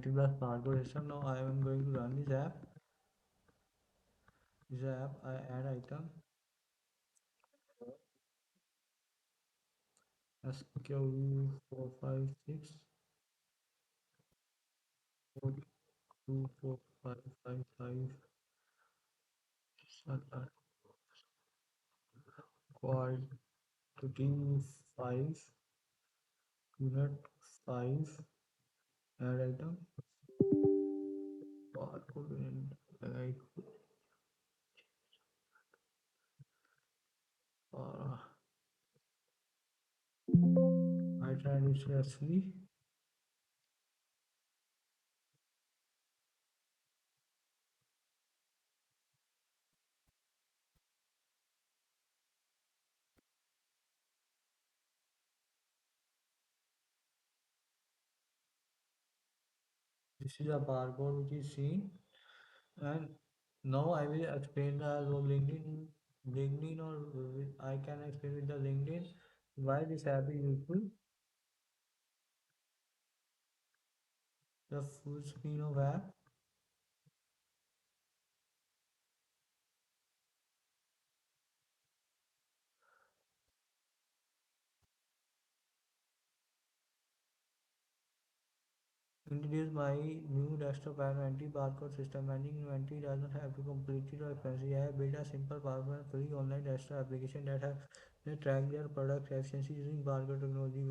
inventory plus barcode system. Now I am going to run this app. This app, I add item SQLite 456 quantity 5 unit 5 add item barcode and uh, I tried it successfully. This is a barcode which is seen, and now I will explain the LinkedIn, or I can explain with the LinkedIn why this app is useful. The full screen of app. Introduce my new desktop inventory barcode system. Managing inventory doesn't have to completely or expensive. I have built a simple, powerful, and free online desktop application that has track their product efficiency using barcode technology.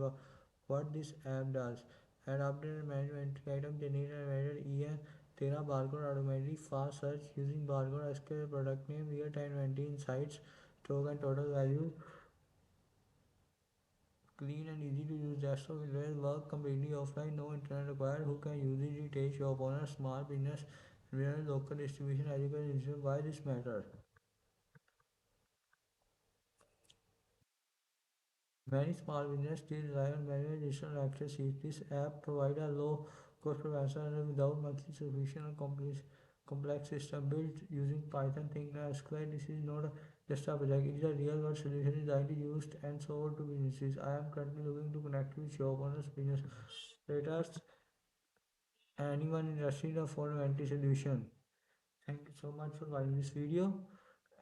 What this app does: add updated management item generated and EN 13 barcode automatically fast search using barcode SQL product name, real time inventory insights, stock and total value. Clean and easy to use desktop will work completely offline, no internet required. Who can use it? Retail shop owners, small business, real local distribution, education. Why this matter? Many small businesses still rely on manual digital access. This app provides a low cost prevention and without monthly subscription or complex system built using Python, Tkinter, SQLite. This is not just a project; it is a real-world solution designed, used, and sold to businesses. I am currently looking to connect with shop owners, business traders, anyone interested in a full inventory solution. Thank you so much for watching this video.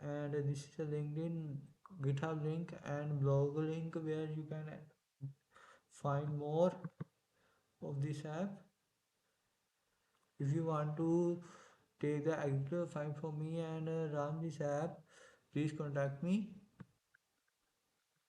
And this is a LinkedIn, GitHub link, and blog link where you can find more of this app. If you want to take the extra file for me and run this app, please contact me.